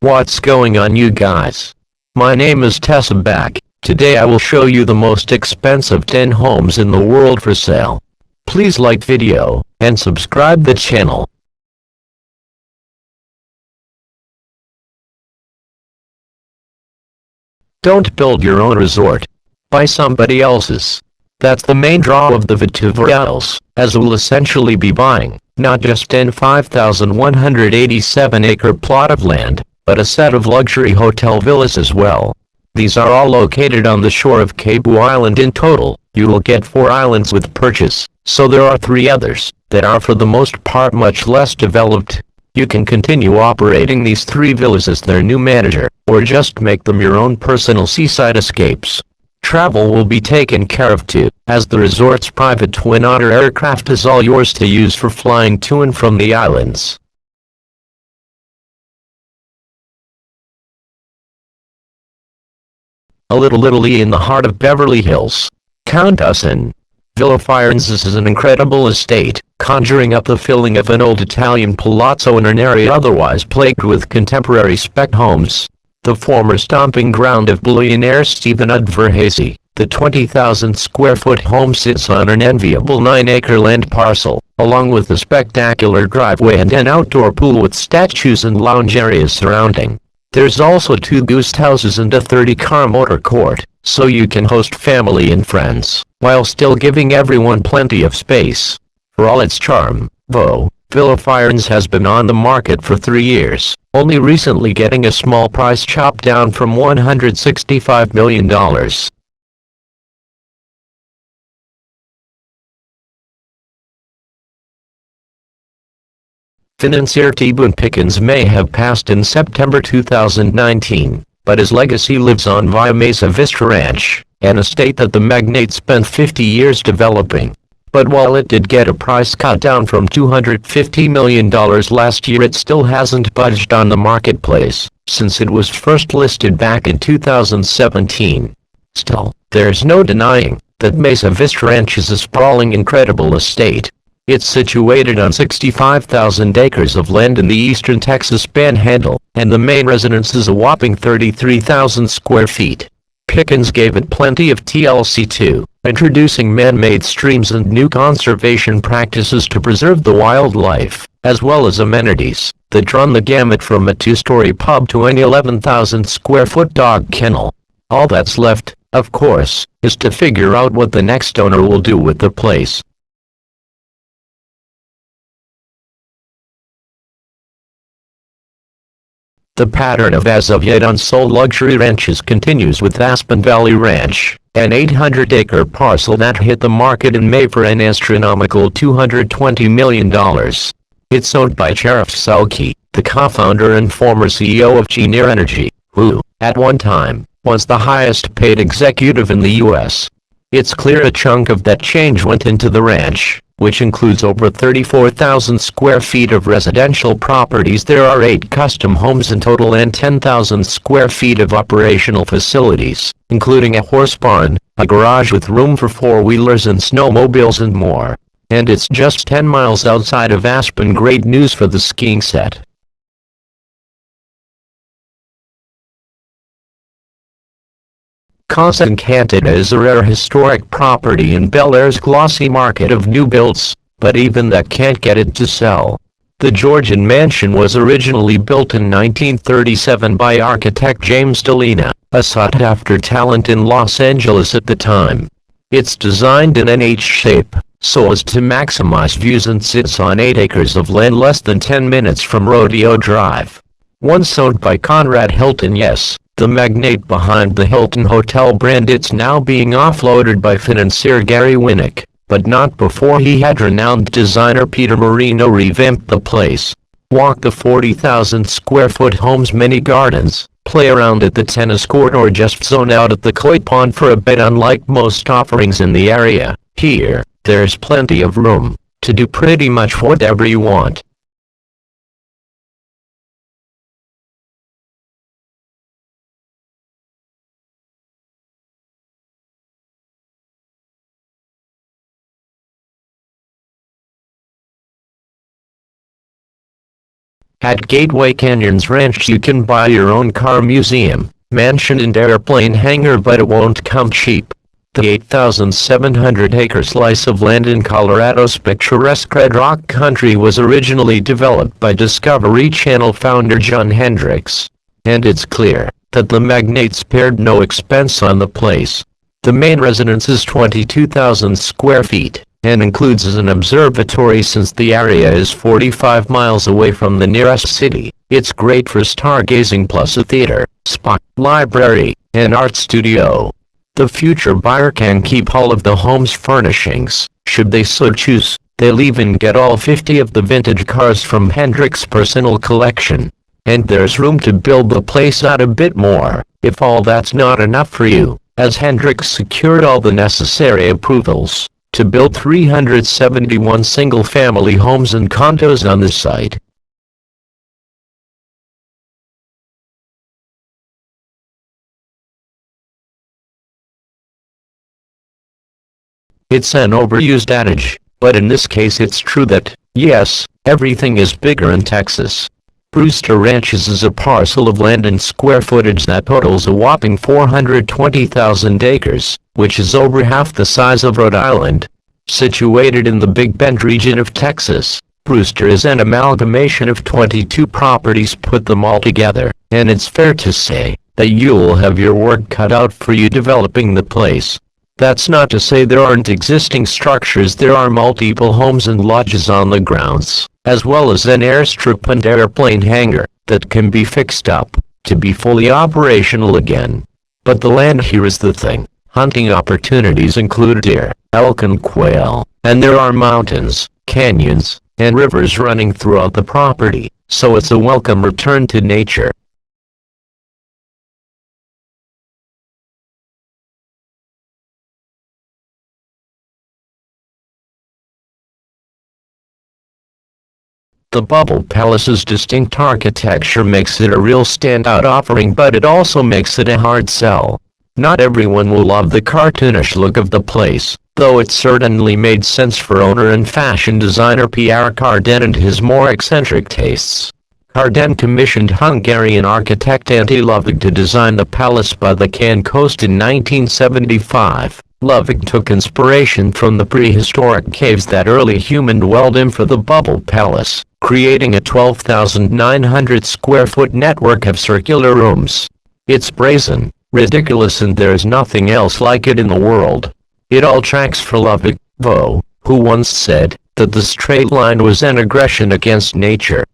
What's going on, you guys? My name is Tessa Back. Today I will show you the most expensive 10 homes in the world for sale. Please like video and subscribe the channel. Don't build your own resort. Buy somebody else's. That's the main draw of the Vetiver Islands, as we'll essentially be buying, not just an 5,187-acre plot of land, but a set of luxury hotel villas as well. These are all located on the shore of Cabo Island. In total, you will get 4 islands with purchase, so there are 3 others that are for the most part much less developed. You can continue operating these 3 villas as their new manager, or just make them your own personal seaside escapes. Travel will be taken care of too, as the resort's private Twin Otter aircraft is all yours to use for flying to and from the islands. A little Italy in the heart of Beverly Hills. Count us in. Vetiver Islands is an incredible estate, conjuring up the feeling of an old Italian palazzo in an area otherwise plagued with contemporary spec homes. The former stomping ground of billionaire Stephen Udvar-Hazy, the 20,000-square-foot home sits on an enviable 9-acre land parcel, along with a spectacular driveway and an outdoor pool with statues and lounge areas surrounding. There's also 2 guest houses and a 30-car motor court, so you can host family and friends, while still giving everyone plenty of space. For all its charm, though, Vetiver Islands has been on the market for 3 years, only recently getting a small price chopped down from $165 million. Financier T-Boone Pickens may have passed in September 2019, but his legacy lives on via Mesa Vista Ranch, an estate that the magnate spent 50 years developing. But while it did get a price cut down from $250 million last year, it still hasn't budged on the marketplace, since it was first listed back in 2017. Still, there's no denying that Mesa Vista Ranch is a sprawling, incredible estate. It's situated on 65,000 acres of land in the eastern Texas Panhandle, and the main residence is a whopping 33,000 square feet. Pickens gave it plenty of TLC too, introducing man-made streams and new conservation practices to preserve the wildlife, as well as amenities that run the gamut from a 2-story pub to an 11,000-square-foot dog kennel. All that's left, of course, is to figure out what the next owner will do with the place. The pattern of as-of-yet unsold luxury ranches continues with Aspen Valley Ranch, an 800-acre parcel that hit the market in May for an astronomical $220 million. It's owned by Sheriff Selke, the co-founder and former CEO of Cheniere Energy, who, at one time, was the highest-paid executive in the U.S. It's clear a chunk of that change went into the ranch, which includes over 34,000 square feet of residential properties. There are 8 custom homes in total and 10,000 square feet of operational facilities, including a horse barn, a garage with room for 4-wheelers and snowmobiles and more. And it's just 10 miles outside of Aspen. Great news for the skiing set. Casa Encantada is a rare historic property in Bel Air's glossy market of new builds, but even that can't get it to sell. The Georgian Mansion was originally built in 1937 by architect James Delina, a sought-after talent in Los Angeles at the time. It's designed in an H shape, so as to maximize views, and sits on 8 acres of land less than 10 minutes from Rodeo Drive. Once owned by Conrad Hilton, yes, the magnate behind the Hilton Hotel brand, it's now being offloaded by financier Gary Winnick, but not before he had renowned designer Peter Marino revamp the place. Walk the 40,000-square-foot home's many gardens, play around at the tennis court, or just zone out at the koi pond for a bit. Unlike most offerings in the area, here, there's plenty of room to do pretty much whatever you want. At Gateway Canyons Ranch you can buy your own car museum, mansion and airplane hangar, but it won't come cheap. The 8,700-acre slice of land in Colorado's picturesque Red Rock Country was originally developed by Discovery Channel founder John Hendricks. And it's clear that the magnates spared no expense on the place. The main residence is 22,000 square feet, and includes an observatory since the area is 45 miles away from the nearest city. It's great for stargazing, plus a theater, spa, library, and art studio. The future buyer can keep all of the home's furnishings, should they so choose. They'll even get all 50 of the vintage cars from Hendricks' personal collection. And there's room to build the place out a bit more, if all that's not enough for you, as Hendricks secured all the necessary approvals to build 371 single-family homes and condos on the site. It's an overused adage, but in this case it's true that, yes, everything is bigger in Texas. Brewster Ranches is a parcel of land and square footage that totals a whopping 420,000 acres, which is over half the size of Rhode Island. Situated in the Big Bend region of Texas, Brewster is an amalgamation of 22 properties put them all together, and it's fair to say that you'll have your work cut out for you developing the place. That's not to say there aren't existing structures. There are multiple homes and lodges on the grounds, as well as an airstrip and airplane hangar that can be fixed up to be fully operational again. But the land here is the thing. Hunting opportunities include deer, elk and quail, and there are mountains, canyons, and rivers running throughout the property, so it's a welcome return to nature. The Bubble Palace's distinct architecture makes it a real standout offering, but it also makes it a hard sell. Not everyone will love the cartoonish look of the place, though it certainly made sense for owner and fashion designer Pierre Cardin and his more eccentric tastes. Cardin commissioned Hungarian architect Antti Lovig to design the palace by the Can coast in 1975. Lovig took inspiration from the prehistoric caves that early human dwelled in for the Bubble Palace, creating a 12,900 square foot network of circular rooms. It's brazen, ridiculous, and there's nothing else like it in the world. It all tracks for Lovig, though, who once said that the straight line was an aggression against nature.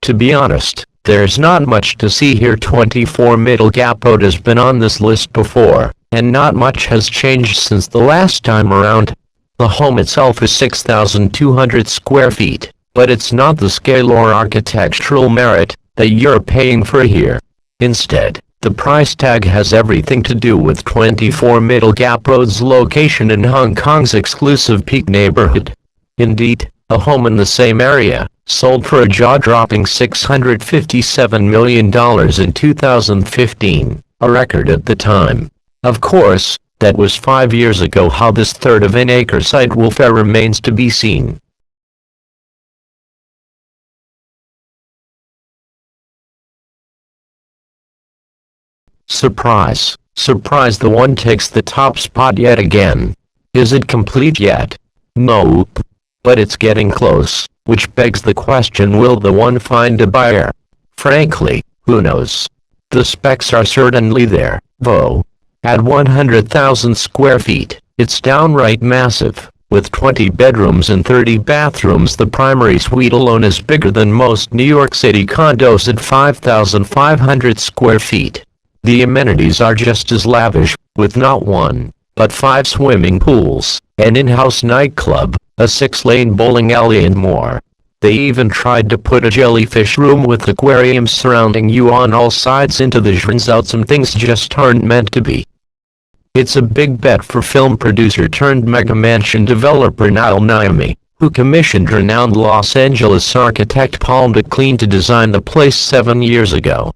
To be honest, there's not much to see here. 24 Middle Gap Road has been on this list before, and not much has changed since the last time around. The home itself is 6,200 square feet, but it's not the scale or architectural merit that you're paying for here. Instead, the price tag has everything to do with 24 Middle Gap Road's location in Hong Kong's exclusive Peak neighborhood. Indeed, a home in the same area sold for a jaw-dropping $657 million in 2015, a record at the time. Of course, that was 5 years ago. How this third-of-an-acre site will fare remains to be seen. Surprise, surprise, the one takes the top spot yet again. Is it complete yet? Nope. But it's getting close, which begs the question, will the one find a buyer? Frankly, who knows? The specs are certainly there, though. At 100,000 square feet, it's downright massive. With 20 bedrooms and 30 bathrooms, the primary suite alone is bigger than most New York City condos at 5,500 square feet. The amenities are just as lavish, with not one, but 5 swimming pools, an in-house nightclub, a 6-lane bowling alley and more. They even tried to put a jellyfish room with aquariums surrounding you on all sides into the turns out some things just aren't meant to be. It's a big bet for film producer turned mega mansion developer Niall Niemi, who commissioned renowned Los Angeles architect Paul McLean to design the place 7 years ago.